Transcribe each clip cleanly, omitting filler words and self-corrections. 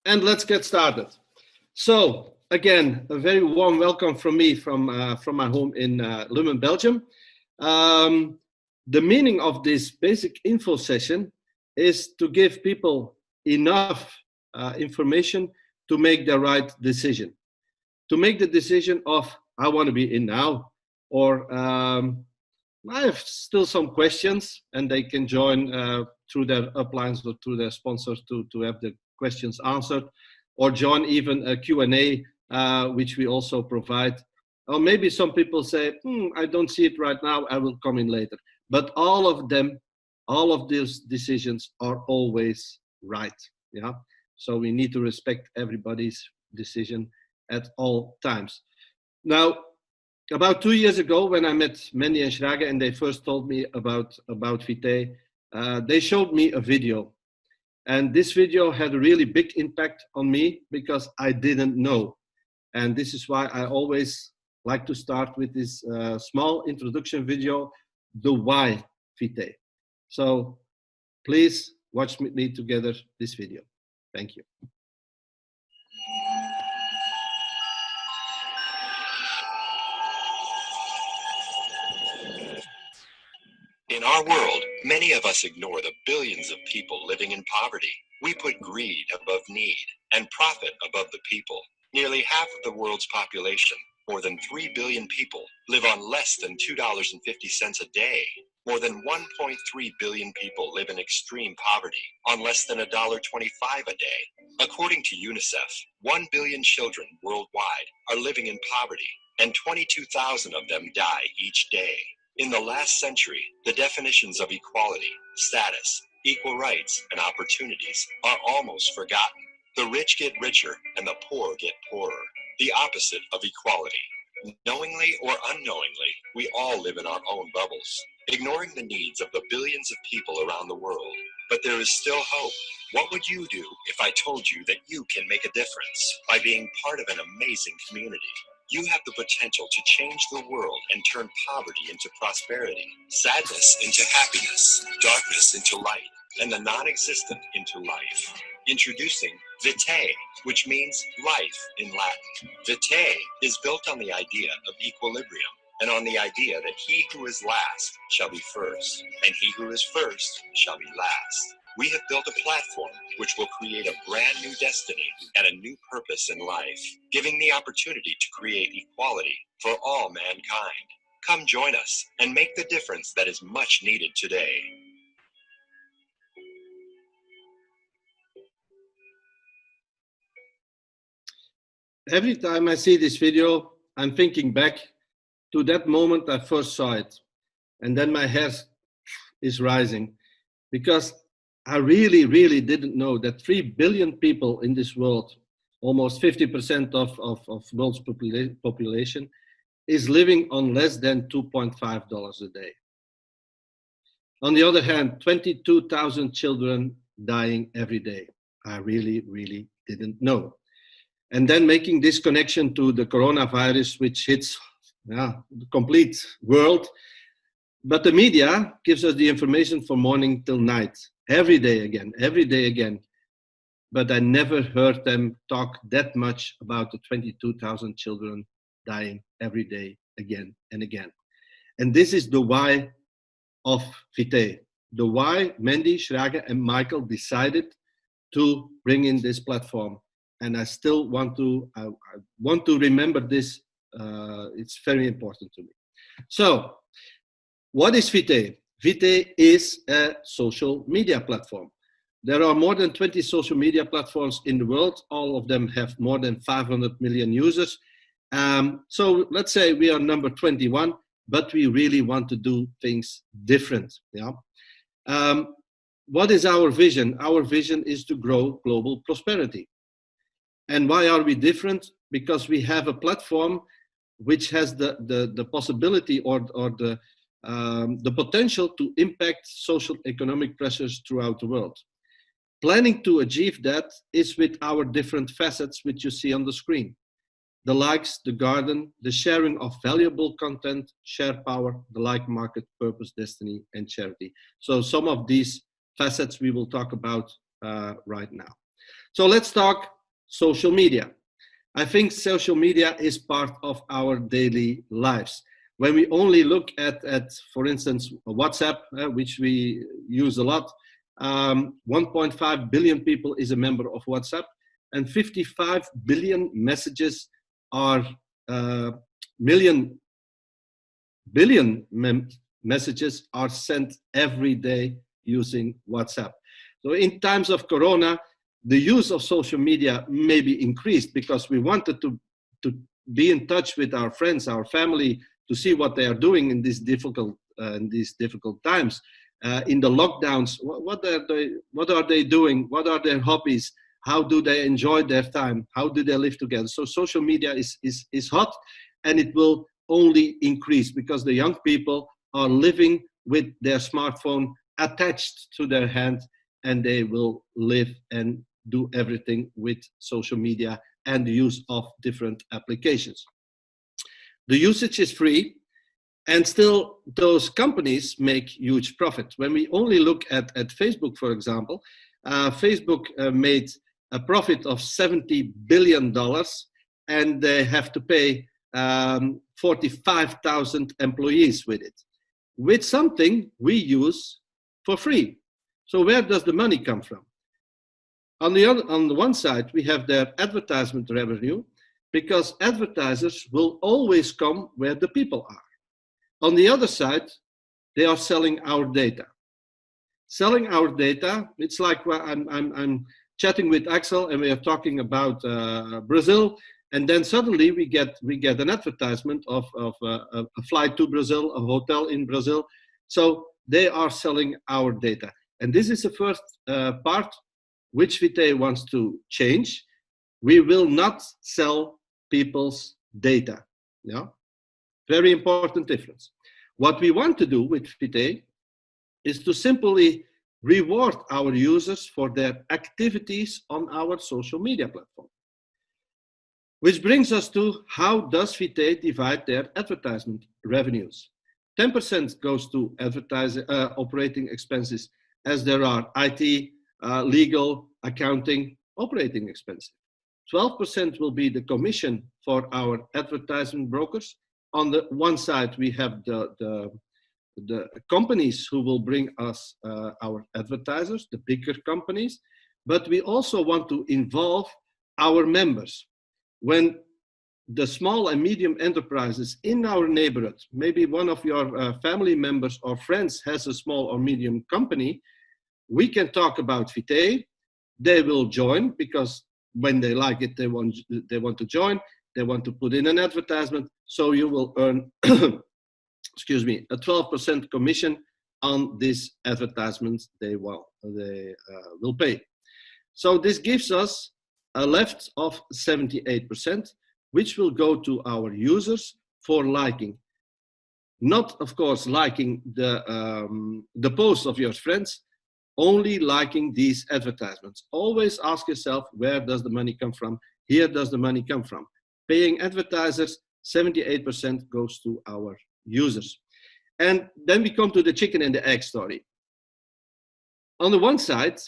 And let's get started. So again, a very warm welcome from me from my home in Lummen, Belgium. The meaning of this basic info session is to give people enough information to make the right decision. To make the decision of, I want to be in now, or I have still some questions, and they can join through their uplines or through their sponsors to have the questions answered, or join even a Q&A, which we also provide. Or maybe some people say, I don't see it right now, I will come in later. But all of them, all of these decisions are always right. Yeah. So we need to respect everybody's decision at all times. Now, about 2 years ago, when I met Mandy and Schrage and they first told me about Vitae, they showed me a video. And this video had a really big impact on me because I didn't know. And this is why I always like to start with this small introduction video, the why Vitae. So please watch with me together this video. Thank you. In our world, many of us ignore the billions of people living in poverty. We put greed above need and profit above the people. Nearly half of the world's population, more than 3 billion people, live on less than $2.50 a day. More than 1.3 billion people live in extreme poverty on less than $1.25 a day. According to UNICEF, 1 billion children worldwide are living in poverty, and 22,000 of them die each day. In the last century, the definitions of equality, status, equal rights, and opportunities are almost forgotten. The rich get richer and the poor get poorer, the opposite of equality. Knowingly or unknowingly, we all live in our own bubbles, ignoring the needs of the billions of people around the world. But there is still hope. What would you do if I told you that you can make a difference by being part of an amazing community? You have the potential to change the world and turn poverty into prosperity, sadness into happiness, darkness into light, and the non-existent into life. Introducing Vitae, which means life in Latin. Vitae is built on the idea of equilibrium and on the idea that he who is last shall be first, and he who is first shall be last. We have built a platform which will create a brand new destiny and a new purpose in life, giving the opportunity to create equality for all mankind. Come join us and make the difference that is much needed today. Every time I see this video, I'm thinking back to that moment I first saw it. And then my hair is rising because I really didn't know that 3 billion people in this world, almost 50% of world's population, is living on less than $2.5 a day. On the other hand, 22,000 children dying every day. I really didn't know. And then making this connection to the coronavirus, which hits the complete world. But the media gives us the information from morning till night, every day again. But I never heard them talk that much about the 22,000 children dying every day, again and again. And this is the why of Vitae. The why Mandy, Schrage, and Michael decided to bring in this platform. And I still want to remember this. It's very important to me. So, what is Vitae? Vitae is a social media platform. There are more than 20 social media platforms in the world. All of them have more than 500 million users. So let's say we are number 21, but we really want to do things different. Yeah. What is our vision? Our vision is to grow global prosperity. And why are we different? Because we have a platform which has the possibility or the potential to impact social economic pressures throughout the world. Planning to achieve that is with our different facets, which you see on the screen. The likes, the garden, the sharing of valuable content, share power, the like market, purpose, destiny, and charity. So some of these facets we will talk about right now. So let's talk social media. I think social media is part of our daily lives. When we only look at for instance, WhatsApp, which we use a lot, 1.5 billion people is a member of WhatsApp, and 55 billion messages are billion messages are sent every day using WhatsApp. So in times of Corona, the use of social media may be increased because we wanted to be in touch with our friends, our family, to see what they are doing in these difficult times. In the lockdowns, what are they doing? What are their hobbies? How do they enjoy their time? How do they live together? So social media is hot, and it will only increase because the young people are living with their smartphone attached to their hand, and they will live and do everything with social media and the use of different applications. The usage is free, and still those companies make huge profit. When we only look at Facebook, for example, Facebook made a profit of $70 billion, and they have to pay 45,000 employees with it, with something we use for free. So where does the money come from? On the one side, we have their advertisement revenue, because advertisers will always come where the people are. On the other side, they are selling our data. Selling our data, it's like I'm chatting with Axel and we are talking about Brazil, and then suddenly we get an advertisement of a flight to Brazil, a hotel in Brazil. So they are selling our data. And this is the first part which Vitae wants to change. We will not sell people's data. Yeah, very important difference. What we want to do with Vitae is to simply reward our users for their activities on our social media platform. Which brings us to, how does Vitae divide their advertisement revenues? 10% goes to operating expenses, as there are IT, legal, accounting, operating expenses. 12% will be the commission for our advertising brokers. On the one side, we have the companies who will bring us our advertisers, the bigger companies, but we also want to involve our members. When the small and medium enterprises in our neighborhood, maybe one of your family members or friends has a small or medium company, we can talk about Vitae. They will join because when they like it, they want to join. They want to put in an advertisement, so you will earn, excuse me, a 12% commission on this advertisement they will pay. So this gives us a left of 78%, which will go to our users for liking. Not, of course, liking the posts of your friends, only liking these advertisements. Always ask yourself, where does the money come from? Here does the money come from. Paying advertisers, 78% goes to our users. And then we come to the chicken and the egg story. On the one side,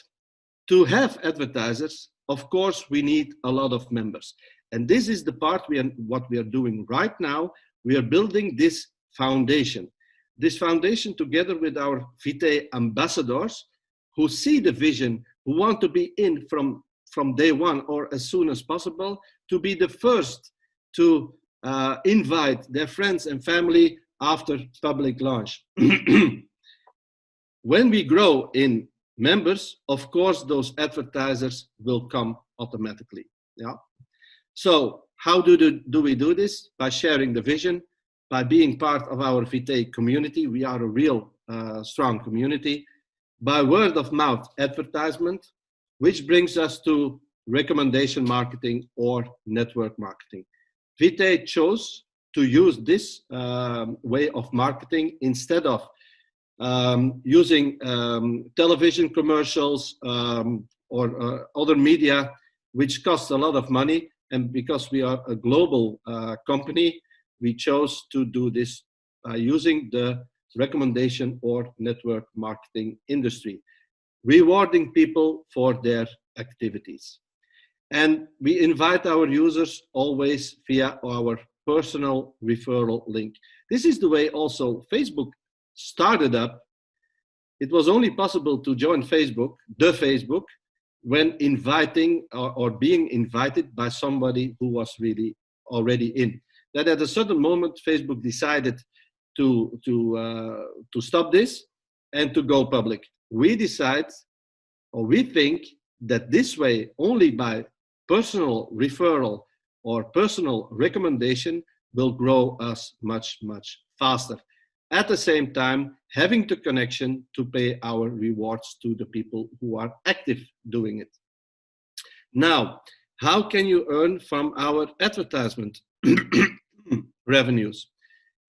to have advertisers, of course, we need a lot of members. And this is the part what we are doing right now. We are building this foundation. This foundation, together with our Vitae ambassadors, who see the vision, who want to be in from day one or as soon as possible, to be the first to invite their friends and family after public launch. When we grow in members, of course, those advertisers will come automatically. Yeah. So how do we do this? By sharing the vision, by being part of our Vitae community. We are a real strong community. By word of mouth advertisement, which brings us to recommendation marketing or network marketing. Vitae chose to use this way of marketing instead of using television commercials or other media, which costs a lot of money. And because we are a global company, we chose to do this using the recommendation or network marketing industry, rewarding people for their activities. And we invite our users always via our personal referral link. This is the way also Facebook started up. It was only possible to join Facebook, when inviting or being invited by somebody who was really already in. That at a certain moment, Facebook decided to stop this and to go public. We decide, or we think, that this way, only by personal referral or personal recommendation, will grow us much, much faster. At the same time, having the connection to pay our rewards to the people who are active doing it. Now, how can you earn from our advertisement revenues?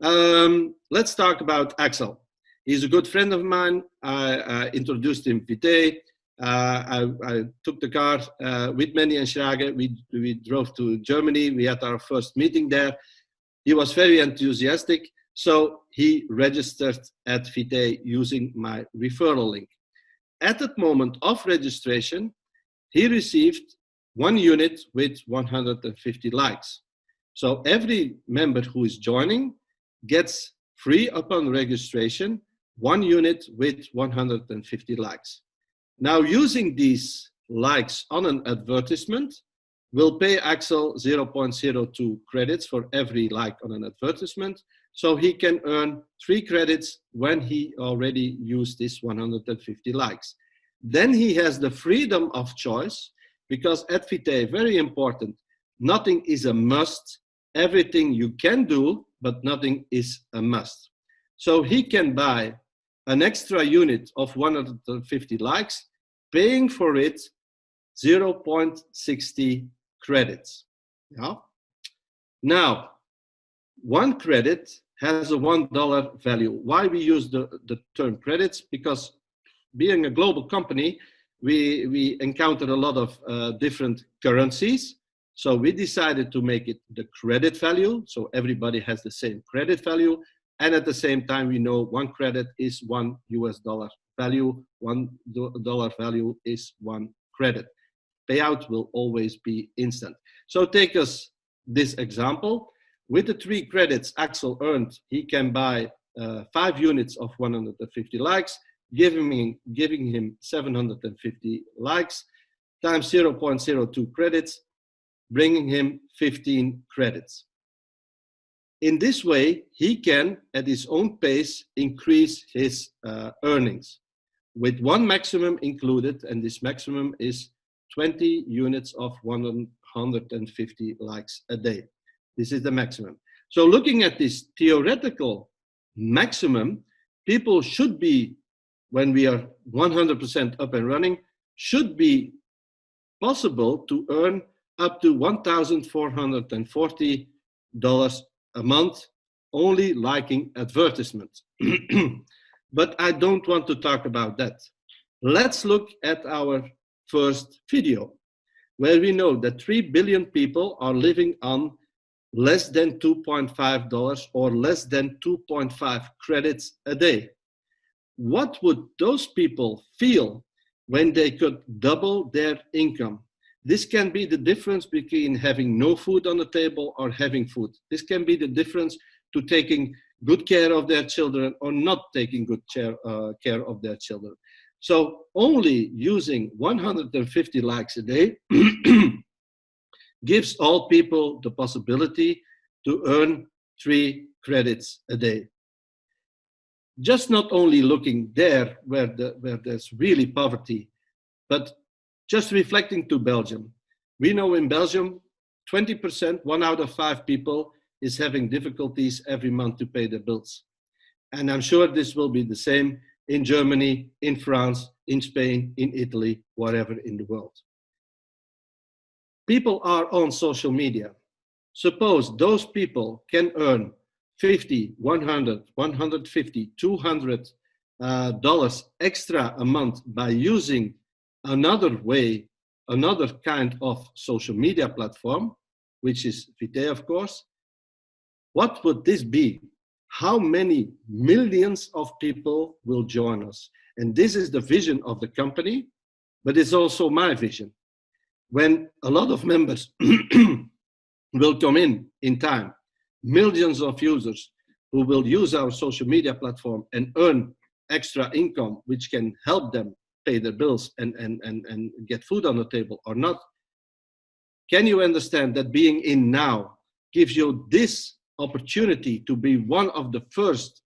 Let's talk about Axel. He's a good friend of mine. I introduced him Vitae. I took the car with Manny and Schrage. We drove to Germany. We had our first meeting there. He was very enthusiastic. So he registered at Vitae using my referral link. At that moment of registration, he received 1 unit with 150 likes. So every member who is joining gets free upon registration 1 unit with 150 likes. Now, using these likes on an advertisement will pay Axel 0.02 credits for every like on an advertisement. So he can earn 3 credits when he already used this 150 likes. Then he has the freedom of choice, because at Vitae, very important, nothing is a must. Everything you can do, but nothing is a must. So he can buy an extra unit of 150 likes, paying for it 0.60 credits. Yeah. Now, 1 credit has a $1 value. Why we use the term credits? Because being a global company, we encounter a lot of different currencies. So we decided to make it the credit value. So everybody has the same credit value. And at the same time, we know 1 credit is $1 value. $1 value is 1 credit. Payout will always be instant. So take us this example. With the 3 credits Axel earned, he can buy 5 units of 150 likes, giving him 750 likes, times 0.02 credits, bringing him 15 credits. In this way, he can, at his own pace, increase his earnings, with 1 maximum included, and this maximum is 20 units of 150 likes a day. This is the maximum. So looking at this theoretical maximum, people should be, when we are 100% up and running, should be possible to earn up to $1,440 a month, only liking advertisements. But I don't want to talk about that. Let's look at our first video, where we know that 3 billion people are living on less than $2.5 or less than 2.5 credits a day. What would those people feel when they could double their income? This can be the difference between having no food on the table or having food. This can be the difference to taking good care of their children or not taking good care of their children. So only using 150 likes a day gives all people the possibility to earn 3 credits a day. Just not only looking there where there's really poverty, but just reflecting to Belgium. We know in Belgium, 20%, 1 out of 5 people is having difficulties every month to pay their bills. And I'm sure this will be the same in Germany, in France, in Spain, in Italy, wherever in the world. People are on social media. Suppose those people can earn 50, 100, 150, $200 extra a month by using another way, another kind of social media platform, which is Vitae, of course. What would this be? How many millions of people will join us? And this is the vision of the company, but it's also my vision. when a lot of members will come in time, millions of users who will use our social media platform and earn extra income, which can help them pay their bills and get food on the table or not. Can you understand that being in now gives you this opportunity to be one of the first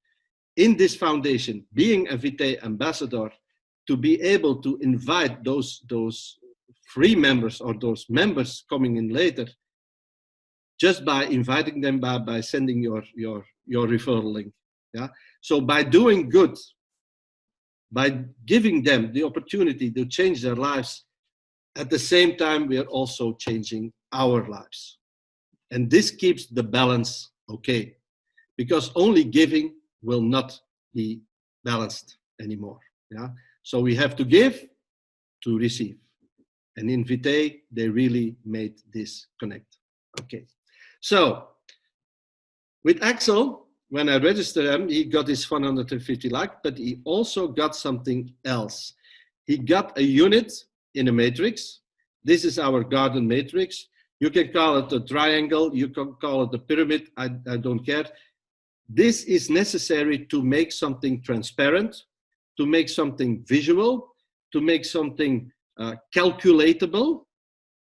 in this foundation, being a Vitae ambassador, to be able to invite those free members or those members coming in later, just by inviting them, by sending your referral link. Yeah. So by doing good, by giving them the opportunity to change their lives, at the same time we are also changing our lives, and this keeps the balance okay, because only giving will not be balanced anymore. Yeah. So we have to give to receive, and in Vitae they really made this connect. Okay. So with Axel, when I registered him, he got his 150 likes, but he also got something else. He got a unit in a matrix. This is our garden matrix. You can call it a triangle, you can call it a pyramid, I don't care. This is necessary to make something transparent, to make something visual, to make something calculatable.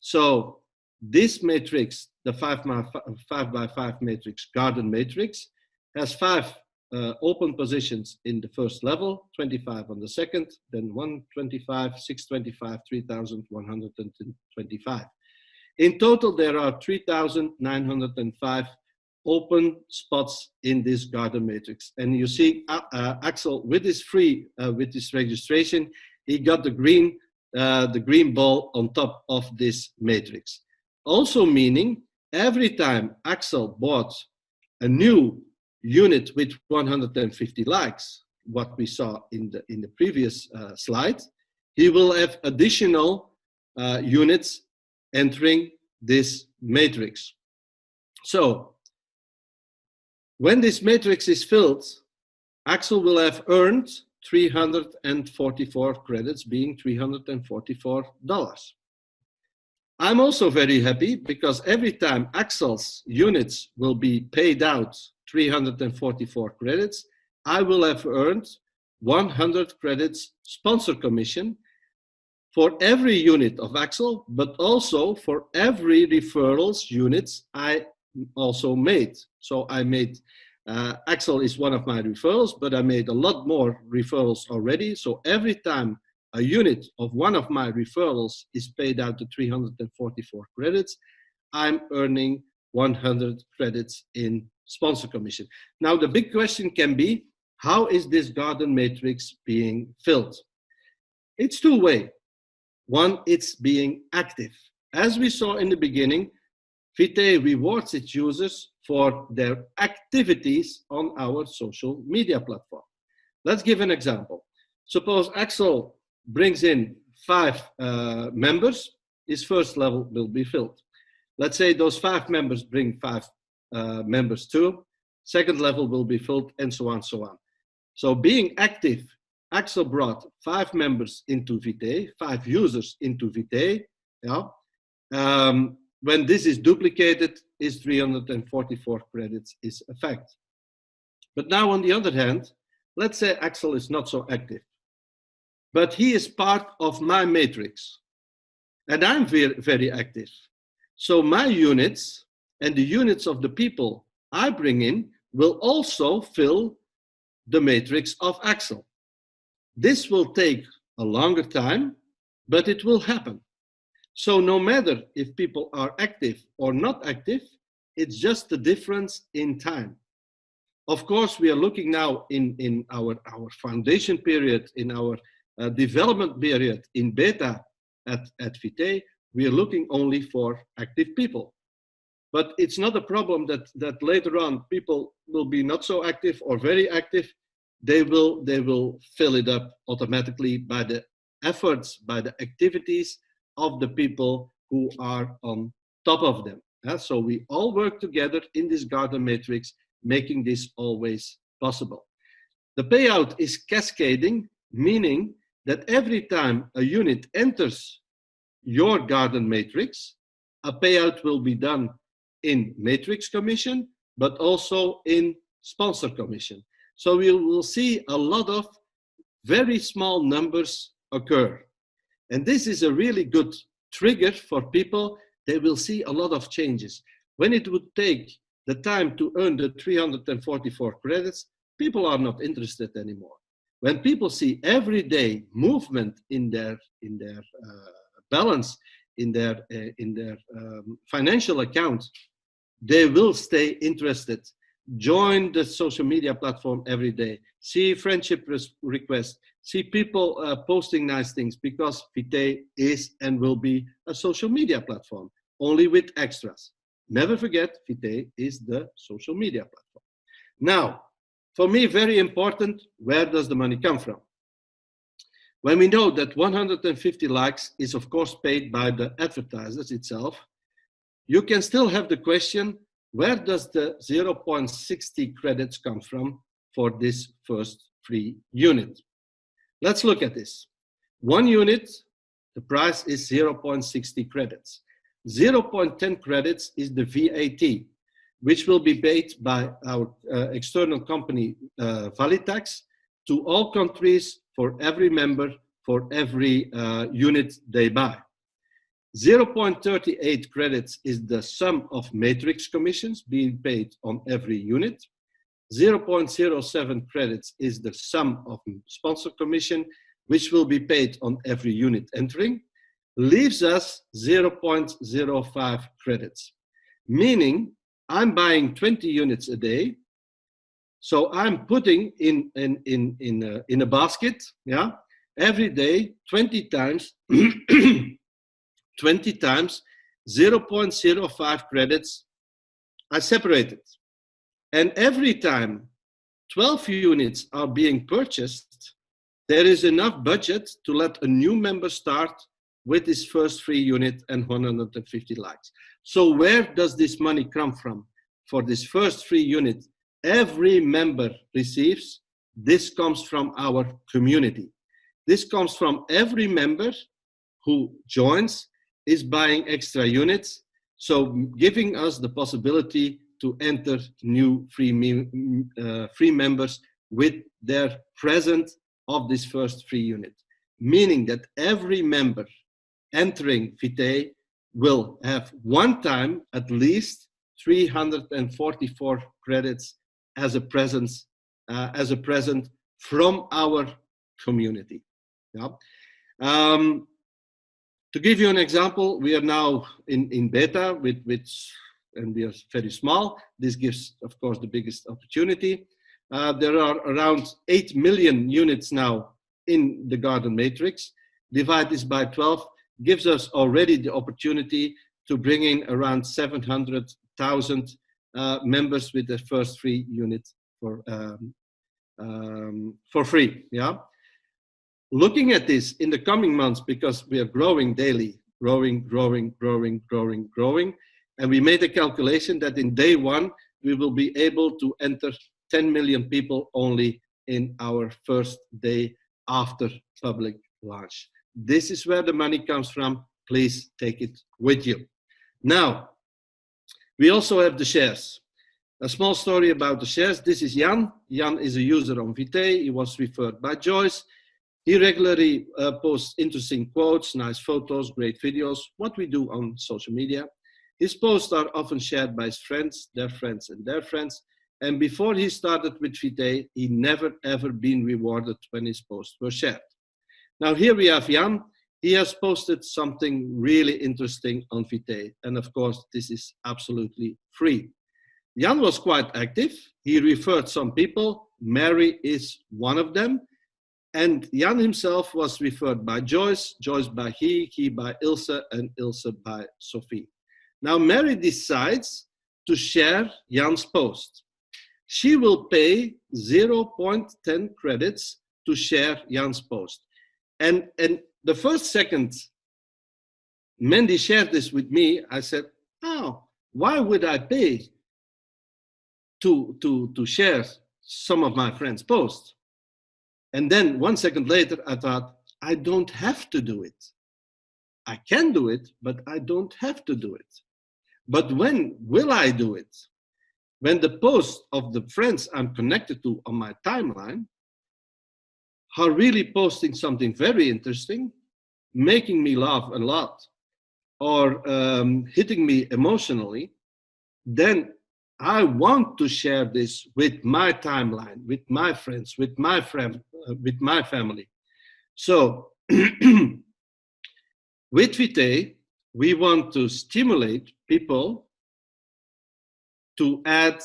So this matrix, the 5x5 matrix, garden matrix, has 5 open positions in the first level, 25 on the second, then 125, 625, 3,125. In total, there are 3,905 open spots in this garden matrix. And you see Axel with his with his registration, he got the green ball on top of this matrix. Also meaning every time Axel bought a new unit with 150 likes, what we saw in the previous slide, he will have additional units entering this matrix. So when this matrix is filled, Axel will have earned 344 credits, being $344. I'm also very happy because every time Axel's units will be paid out 344 credits, I will have earned 100 credits sponsor commission for every unit of Axel, but also for every referrals units I also made. So I made, Axel is one of my referrals, but I made a lot more referrals already. So every time a unit of one of my referrals is paid out to 344 credits, I'm earning 100 credits in sponsor commission. Now the big question can be, how is this garden matrix being filled? It's two-way. One, it's being active. As we saw in the beginning, Vitae rewards its users for their activities on our social media platform. Let's give an example. Suppose Axel brings in 5 members, his first level will be filled. Let's say those 5 members bring 5 members too, second level will be filled, and so on, so on. So being active, Axel brought 5 members into Vitae, 5 users into Vitae. Yeah. When this is duplicated, is 344 credits is a fact. But now on the other hand, let's say Axel is not so active, but he is part of my matrix and I'm very, very active. So my units and the units of the people I bring in will also fill the matrix of Axel. This will take a longer time, but it will happen. So no matter if people are active or not active, it's just the difference in time. Of course, we are looking now in our foundation period, in our development period in beta at Vitae, we are looking only for active people. But it's not a problem that later on people will be not so active or very active. They will fill it up automatically by the efforts, by the activities of the people who are on top of them. So we all work together in this garden matrix, making this always possible. The payout is cascading, meaning that every time a unit enters your garden matrix, a payout will be done in matrix commission, but also in sponsor commission. So we will see a lot of very small numbers occur. And this is a really good trigger for people. They will see a lot of changes. When it would take the time to earn the 344 credits, people are not interested anymore. When people see everyday movement in their balance, in their financial account, they will stay interested. Join the social media platform every day. See friendship requests. See people posting nice things, because Vitae is and will be a social media platform, only with extras. Never forget, Vitae is the social media platform. Now, for me, very important, where does the money come from? When we know that 150 likes is of course paid by the advertisers itself, you can still have the question, where does the 0.60 credits come from for this first free unit? Let's look at this. 1 unit, the price is 0.60 credits. 0.10 credits is the VAT, which will be paid by our external company, Vitae, to all countries for every member, for every unit they buy. 0.38 credits is the sum of matrix commissions being paid on every unit. 0.07 credits is the sum of sponsor commission, which will be paid on every unit entering, leaves us 0.05 credits. Meaning, I'm buying 20 units a day, so I'm putting in a basket, yeah, every day, 20 times, 20 times 0.05 credits are separated. And every time 12 units are being purchased, there is enough budget to let a new member start with his first free unit and 150 likes. So where does this money come from? For this first free unit, every member receives. This comes from our community. This comes from every member who joins, is buying extra units, so giving us the possibility to enter new free members with their present of this first free unit. Meaning that every member entering Vitae will have one time at least 344 credits as a present from our community. Yeah. To give you an example, we are now in beta and we are very small. This gives, of course, the biggest opportunity. There are around 8 million units now in the garden matrix. Divide this by 12, gives us already the opportunity to bring in around 700,000 members with their first free unit for free. Yeah. Looking at this in the coming months, because we are growing daily, growing, and we made a calculation that in day one, we will be able to enter 10 million people only in our first day after public launch. This is where the money comes from. Please take it with you. Now, we also have the shares. A small story about the shares. This is Jan. Jan is a user on Vitae. He was referred by Joyce. He regularly posts interesting quotes, nice photos, great videos, what we do on social media. His posts are often shared by his friends, their friends, and their friends. And before he started with Vitae, he never ever been rewarded when his posts were shared. Now here we have Jan. He has posted something really interesting on Vitae. And of course, this is absolutely free. Jan was quite active. He referred some people. Mary is one of them. And Jan himself was referred by Joyce, Joyce by he by Ilse, and Ilse by Sophie. Now Mary decides to share Jan's post. She will pay 0.10 credits to share Jan's post. And the first second Mandy shared this with me, I said, oh, why would I pay to share some of my friends' posts? And then 1 second later, I thought, I don't have to do it. I can do it, but I don't have to do it. But when will I do it? When the posts of the friends I'm connected to on my timeline are really posting something very interesting, making me laugh a lot, or hitting me emotionally, then I want to share this with my timeline, with my friends, with my family. So with Vitae, we want to stimulate people to add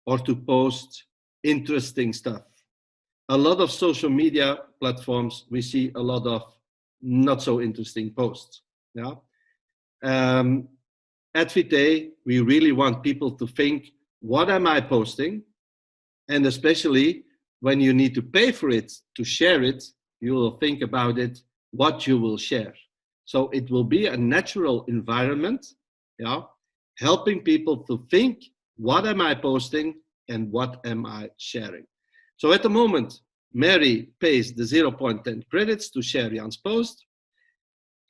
or to post interesting stuff. A lot of social media platforms, we see a lot of not so interesting posts. Yeah. At Vitae, we really want people to think, what am I posting? And especially when you need to pay for it, to share it, you will think about it, what you will share. So it will be a natural environment, yeah, helping people to think, what am I posting and what am I sharing? So at the moment, Mary pays the 0.10 credits to share Jan's post.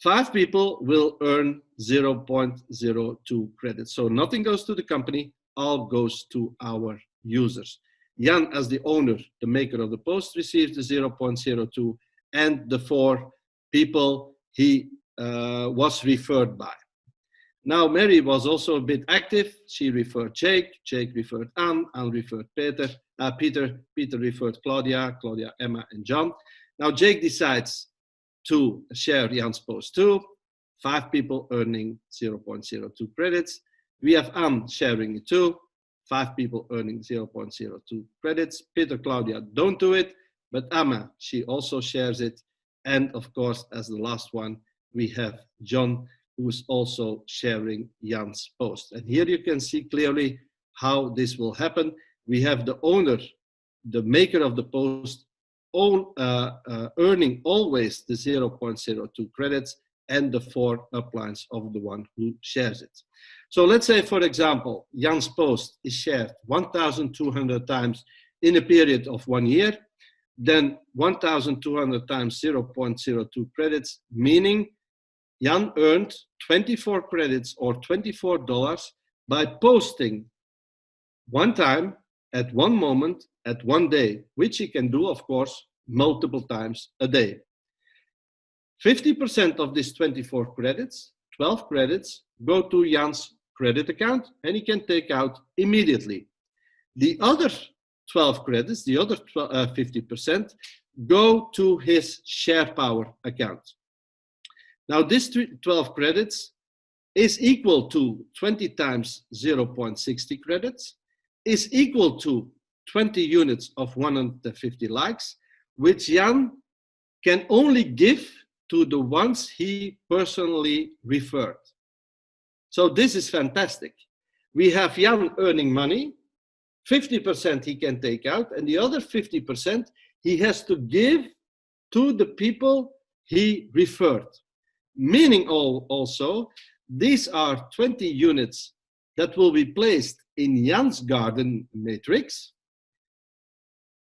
5 people will earn 0.02 credits. So nothing goes to the company, all goes to our users. Jan, as the owner, the maker of the post, receives the 0.02, and the 4 people he was referred by. Now, Mary was also a bit active. She referred Jake referred Anne referred Peter, Peter referred Claudia, Emma, and John. Now, Jake decides to share Jan's post too. 5 people earning 0.02 credits. We have Anne sharing it too. 5 people earning 0.02 credits. Peter, Claudia don't do it, but Emma, she also shares it. And of course, as the last one, we have John, who is also sharing Jan's post. And here you can see clearly how this will happen. We have the owner, the maker of the post, earning always the 0.02 credits and the 4 uplines of the one who shares it. So let's say, for example, Jan's post is shared 1,200 times in a period of 1 year, then 1,200 times 0.02 credits, meaning Jan earned 24 credits or $24 by posting one time at one moment at one day, which he can do, of course, multiple times a day. 50% of these 24 credits, 12 credits, go to Jan's credit account, and he can take out immediately. The other 12 credits, the other 50%, go to his Share Power account. Now, this 12 credits is equal to 20 times 0.60 credits, is equal to 20 units of 150 likes, which Jan can only give to the ones he personally referred. So this is fantastic. We have Jan earning money, 50% he can take out, and the other 50% he has to give to the people he referred. Meaning also, these are 20 units that will be placed in Jan's garden matrix.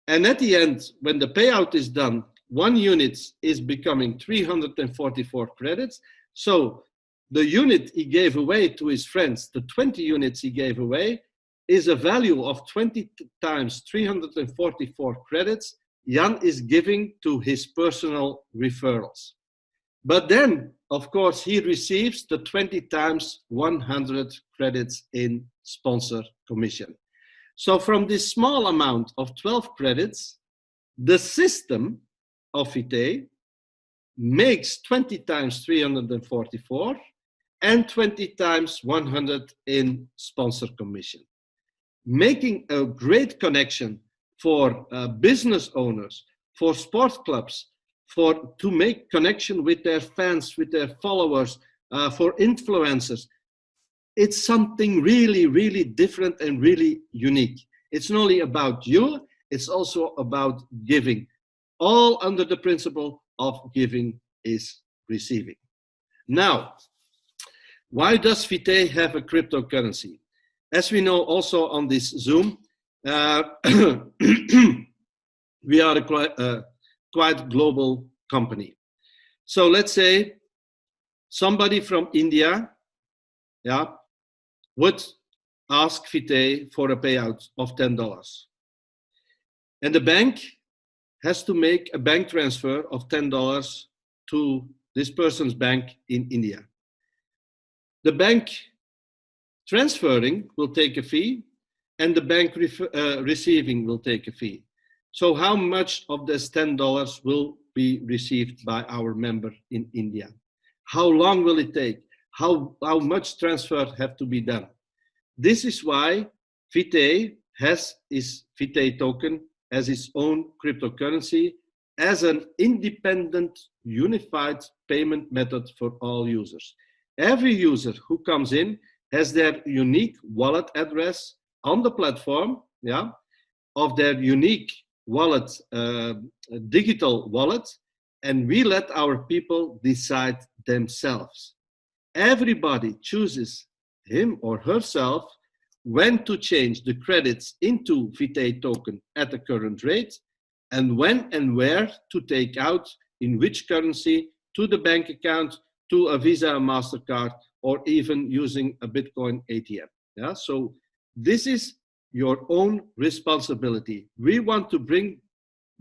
And at the end, when the payout is done, 1 unit is becoming 344 credits. So the unit he gave away to his friends, the 20 units he gave away, is a value of 20 times 344 credits Jan is giving to his personal referrals. But then, of course, he receives the 20 times 100 credits in sponsor commission. So from this small amount of 12 credits, the system of Vitae makes 20 times 344 and 20 times 100 in sponsor commission, making a great connection for business owners, for sports clubs, to make connection with their fans, with their followers, for influencers. It's something really, really different and really unique. It's not only about you, it's also about giving, all under the principle of giving is receiving. Now, why does Vitae have a cryptocurrency? As we know also on this Zoom, we are a quite global company. So let's say somebody from India, yeah, would ask Vitae for a payout of $10. And the bank has to make a bank transfer of $10 to this person's bank in India. The bank transferring will take a fee, and the bank receiving will take a fee. So how much of this $10 will be received by our member in India? How long will it take? How much transfer have to be done? This is why Vitae has its Vitae token as its own cryptocurrency, as an independent, unified payment method for all users. Every user who comes in has their unique wallet address on the platform, yeah, of their unique wallet, digital wallet, and we let our people decide themselves. Everybody chooses him or herself when to change the credits into Vitae token at the current rate, and when and where to take out in which currency, to the bank account, to a Visa, MasterCard, or even using a Bitcoin ATM. Yeah? So this is your own responsibility. We want to bring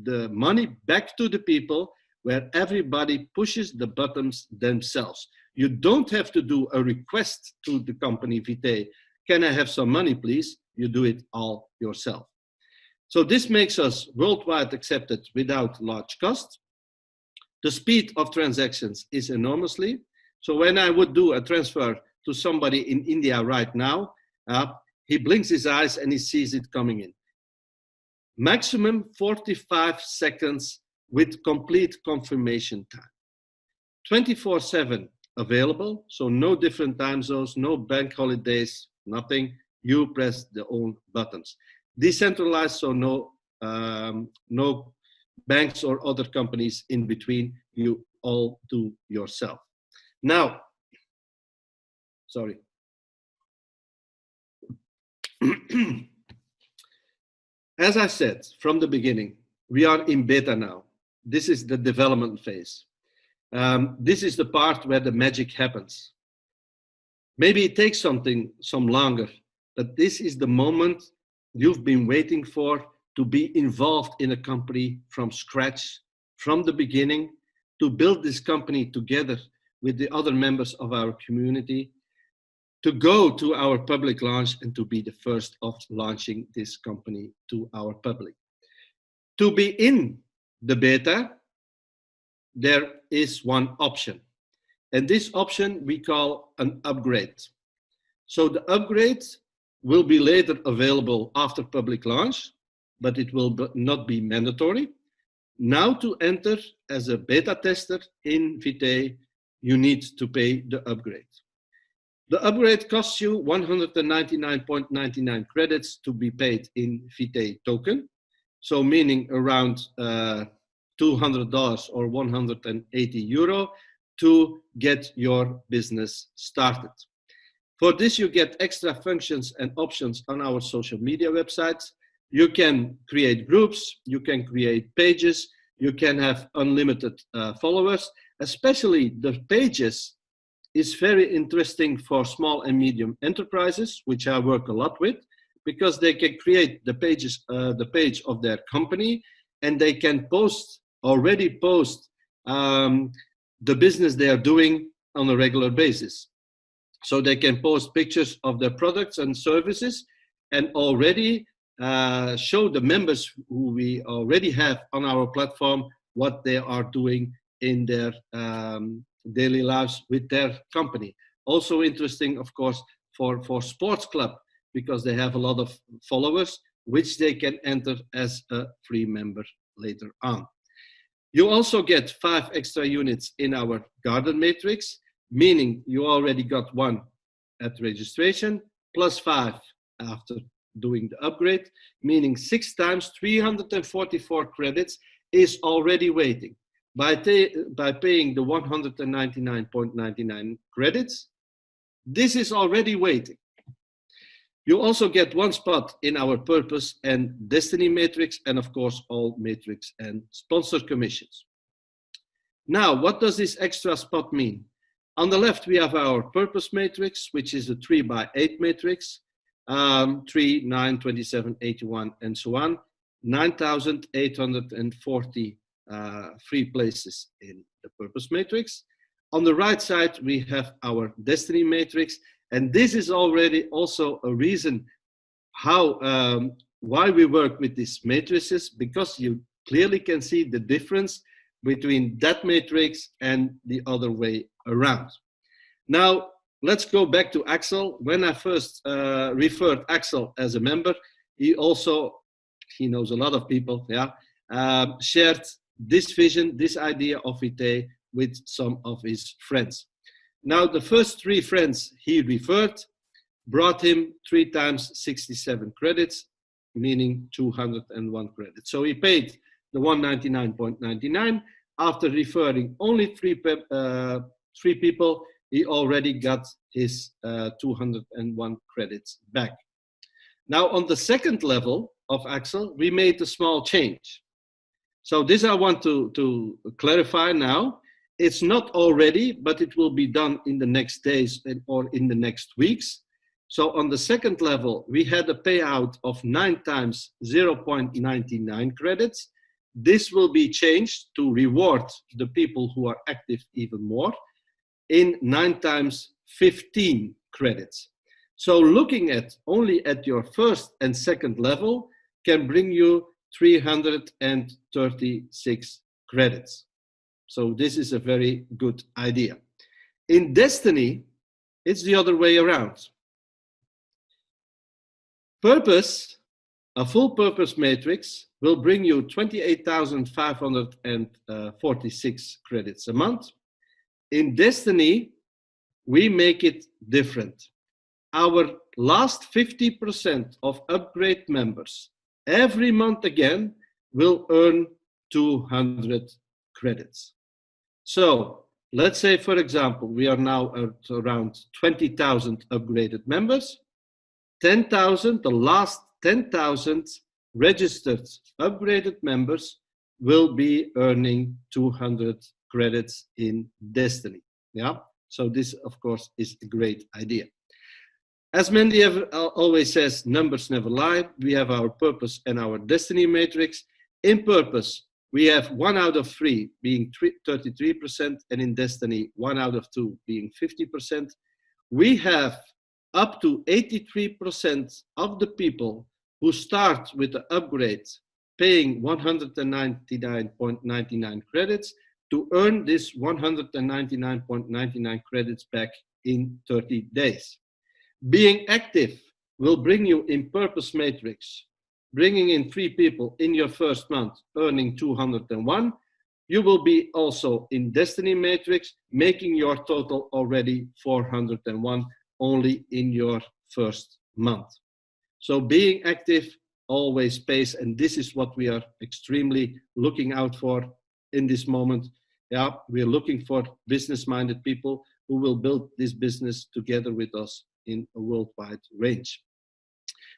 the money back to the people where everybody pushes the buttons themselves. You don't have to do a request to the company Vitae, can I have some money please? You do it all yourself. So this makes us worldwide accepted without large cost. The speed of transactions is enormously. So when I would do a transfer to somebody in India right now, he blinks his eyes and he sees it coming in. Maximum 45 seconds with complete confirmation time. 24/7 available, so no different time zones, no bank holidays, nothing. You press the own buttons. Decentralized, so no banks or other companies in between. You all do yourself. Now, sorry. As I said from the beginning, we are in beta now. This is the development phase. This is the part where the magic happens. Maybe it takes some longer, but this is the moment you've been waiting for, to be involved in a company from scratch, from the beginning, to build this company together with the other members of our community, to go to our public launch and to be the first of launching this company to our public. To be in the beta, there is one option. And this option we call an upgrade. So the upgrade will be later available after public launch, but it will not be mandatory. Now to enter as a beta tester in Vitae, you need to pay the upgrade. The upgrade costs you 199.99 credits to be paid in Vitae token. So meaning around $200 or 180 euro to get your business started. For this, you get extra functions and options on our social media websites. You can create groups, you can create pages, you can have unlimited followers. Especially the pages is very interesting for small and medium enterprises, which I work a lot with, because they can create the pages, the page of their company, and they can already post the business they are doing on a regular basis. So they can post pictures of their products and services and already show the members who we already have on our platform what they are doing in their daily lives with their company. Also interesting, of course, for sports club, because they have a lot of followers, which they can enter as a free member later on. You also get 5 extra units in our garden matrix, meaning you already got 1 at registration, plus 5 after doing the upgrade, meaning 6 times 344 credits is already waiting. By paying the 199.99 credits, this is already waiting. You also get 1 spot in our purpose and destiny matrix, and of course all matrix and sponsor commissions. Now, what does this extra spot mean? On the left, we have our purpose matrix, which is a 3x8 matrix, 3, 9, 27, 81, and so on. 9,840 free places in the purpose matrix. On the right side, we have our destiny matrix, and this is already also a reason how why we work with these matrices, because you clearly can see the difference between that matrix and the other way around. Now, let's go back to Axel. When I first referred Axel as a member, he knows a lot of people, shared this vision, this idea of Vitae with some of his friends. Now, the first 3 friends he referred brought him 3 times 67 credits, meaning 201 credits. So he paid the 199.99. After referring only 3 people, he already got his 201 credits back. Now, on the second level of Axel, we made a small change. So this I want to clarify now. It's not already, but it will be done in the next days or in the next weeks. So on the second level, we had a payout of 9 times 0.99 credits. This will be changed to reward the people who are active even more in 9 times 15 credits. So looking at only at your first and second level can bring you 336 credits. So this is a very good idea. In Destiny, it's the other way around. Purpose, a full purpose matrix, will bring you 28,546 credits a month. In Destiny, we make it different. Our last 50% of upgrade members every month again will earn 200 credits. So let's say, for example, we are now at around 20,000 upgraded members. 10,000, the last 10,000 registered upgraded members will be earning 200 credits in Destiny. Yeah, so this, of course, is a great idea. As Mandy always says, numbers never lie. We have our purpose and our Destiny matrix. In purpose, we have 1 out of 3 being 33%, and in Destiny, 1 out of 2 being 50%. We have up to 83% of the people who start with the upgrade paying 199.99 credits to earn this 199.99 credits back in 30 days. Being active will bring you in purpose matrix, bringing in 3 people in your first month, earning 201. You will be also in Destiny matrix, making your total already 401 only in your first month. So being active always pays, and this is what we are extremely looking out for in this moment. Yeah, we're looking for business-minded people who will build this business together with us in a worldwide range.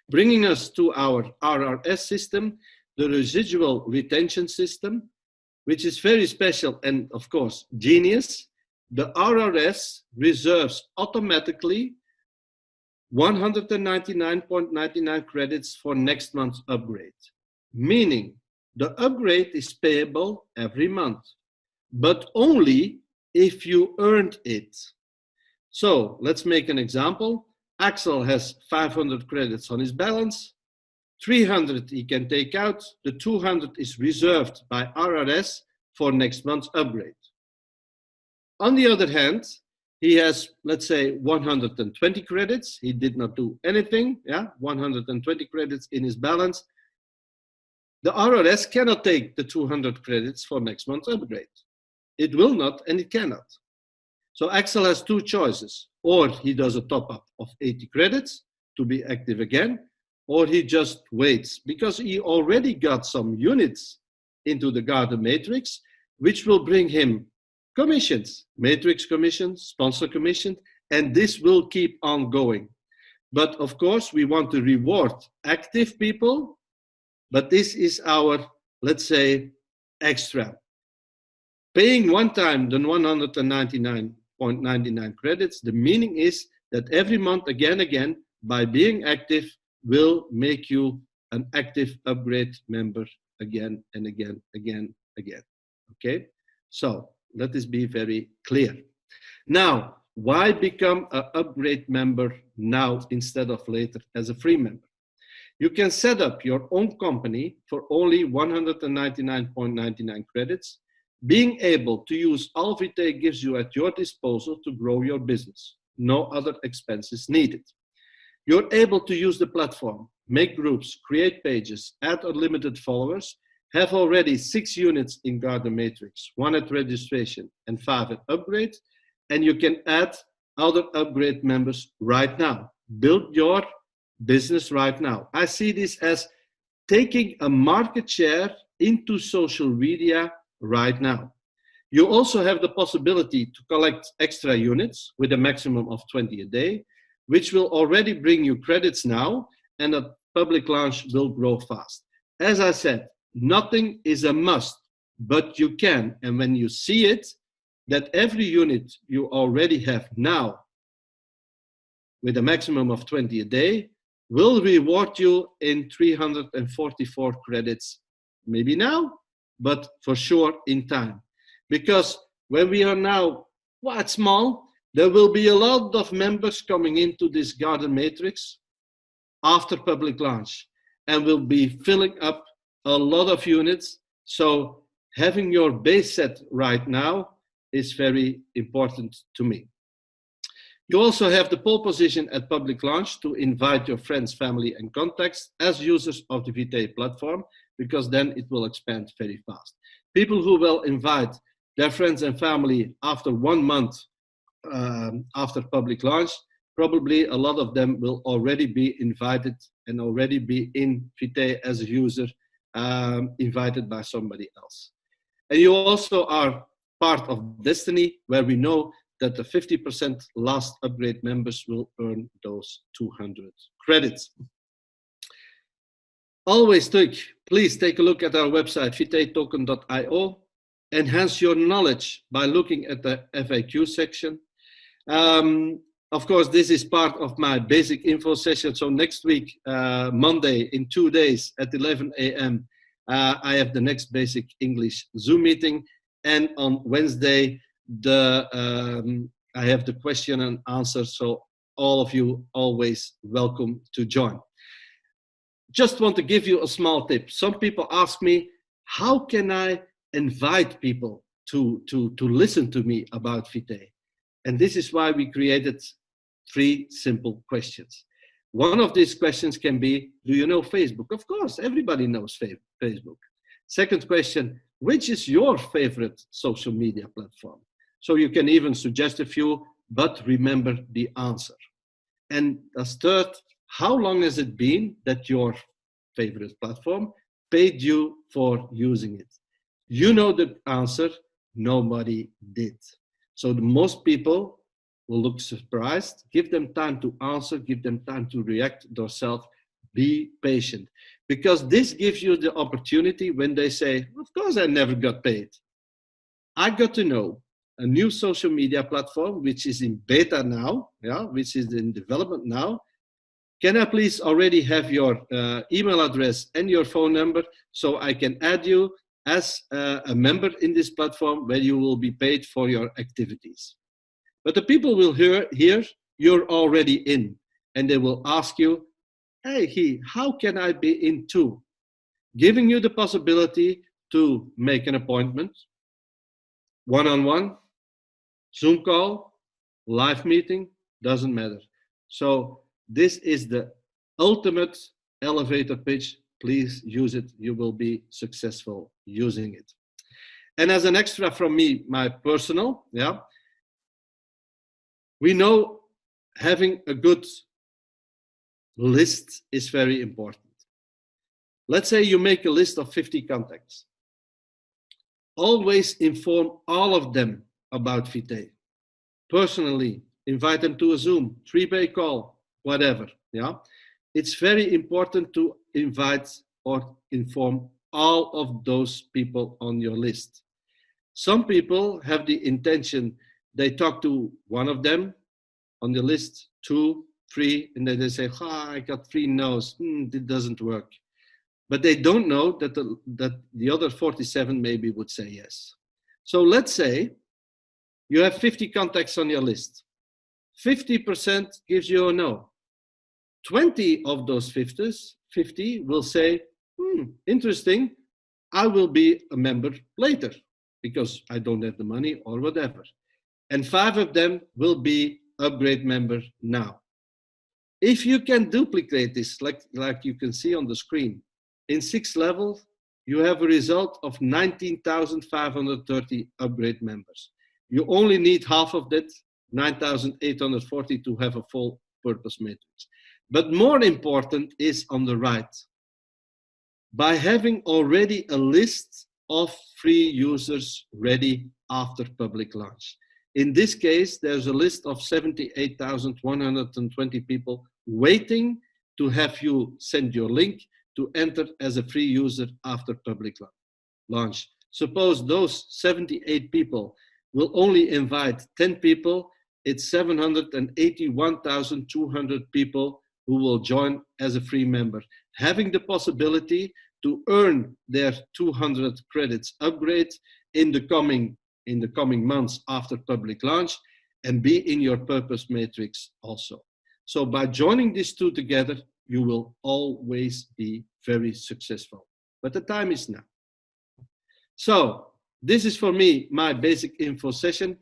Bringing us to our RRS system, the residual retention system, which is very special and, of course, genius. The RRS reserves automatically 199.99 credits for next month's upgrade, meaning the upgrade is payable every month, but only if you earned it. So let's make an example. Axel has 500 credits on his balance, 300 he can take out, the 200 is reserved by RRS for next month's upgrade. On the other hand, he has, let's say, 120 credits. He did not do anything, 120 credits in his balance. The RRS cannot take the 200 credits for next month's upgrade. It will not, and it cannot. So Axel has 2 choices. Or he does a top-up of 80 credits to be active again, or he just waits, because he already got some units into the Garden Matrix, which will bring him commissions, matrix commissions, sponsor commission, and this will keep on going. But of course, we want to reward active people, but this is our, let's say, extra. Paying one time the 199.99 99.99 credits. The meaning is that every month, again, by being active, will make you an active upgrade member again and again. Okay? So let this be very clear. Now, why become an upgrade member now instead of later as a free member? You can set up your own company for only 199.99 credits. Being able to use all Vitae gives you at your disposal to grow your business. No other expenses needed. You're able to use the platform, make groups, create pages, add unlimited followers, have already 6 units in Garden Matrix, 1 at registration and 5 at upgrade, and you can add other upgrade members right now. Build your business right now. I see this as taking a market share into social media right now. You also have the possibility to collect extra units with a maximum of 20 a day, which will already bring you credits now, and a public launch will grow fast. As I said, nothing is a must, but you can. And when you see it, that every unit you already have now with a maximum of 20 a day will reward you in 344 credits, maybe now, but for sure in time. Because when we are now quite small, there will be a lot of members coming into this Garden Matrix after public launch, and will be filling up a lot of units. So having your base set right now is very important to me. You also have the pole position at public launch to invite your friends, family, and contacts as users of the Vitae platform, because then it will expand very fast. People who will invite their friends and family after 1 month after public launch, probably a lot of them will already be invited and already be in Vitae as a user, invited by somebody else. And you also are part of Destiny, where we know that the 50% last upgrade members will earn those 200 credits. Always please take a look at our website, vitaetoken.io. Enhance your knowledge by looking at the FAQ section. Of course, this is part of my basic info session. So next week, Monday, in 2 days at 11 a.m., I have the next basic English Zoom meeting. And on Wednesday, I have the question and answer. So all of you always welcome to join. Just want to give you a small tip. Some people ask me, how can I invite people to listen to me about Vitae? And this is why we created 3 simple questions. One of these questions can be, do you know Facebook? Of course, everybody knows Facebook. Second question, which is your favorite social media platform? So you can even suggest a few, but remember the answer. And as third, how long has it been that your favorite platform paid you for using it? You know the answer, nobody did. So most people will look surprised. Give them time to answer, give them time to react themselves. Be patient, because this gives you the opportunity when they say, of course I never got paid. I got to know a new social media platform, which is in beta now, which is in development now. Can I please already have your email address and your phone number so I can add you as a member in this platform where you will be paid for your activities? But the people will hear you're already in, and they will ask you, hey, how can I be in too? Giving you the possibility to make an appointment, one-on-one, Zoom call, live meeting, doesn't matter. So this is the ultimate elevator pitch. Please use it. You will be successful using it. And as an extra from me, my personal, we know having a good list is very important. Let's say you make a list of 50 contacts. Always inform all of them about Vitae. Personally, invite them to a Zoom, 3-way call, whatever. It's very important to invite or inform all of those people on your list. Some people have the intention they talk to one of them on the list, 2, 3, and then they say, I got 3 no's, it doesn't work. But they don't know that the other 47 maybe would say yes. So let's say you have 50 contacts on your list. 50% gives you a no. 20 of those 50 will say, interesting, I will be a member later because I don't have the money or whatever. And 5 of them will be upgrade member now. If you can duplicate this, like you can see on the screen, in 6 levels, you have a result of 19,530 upgrade members. You only need half of that, 9,840, to have a full purpose matrix. But more important is on the right. By having already a list of free users ready after public launch. In this case, there's a list of 78,120 people waiting to have you send your link to enter as a free user after public launch. Suppose those 78 people will only invite 10 people, it's 781,200 people who will join as a free member, having the possibility to earn their 200 credits upgrade in the coming months after public launch and be in your purpose matrix also. So by joining these two together, you will always be very successful. But the time is now. So this is for me, my basic info session.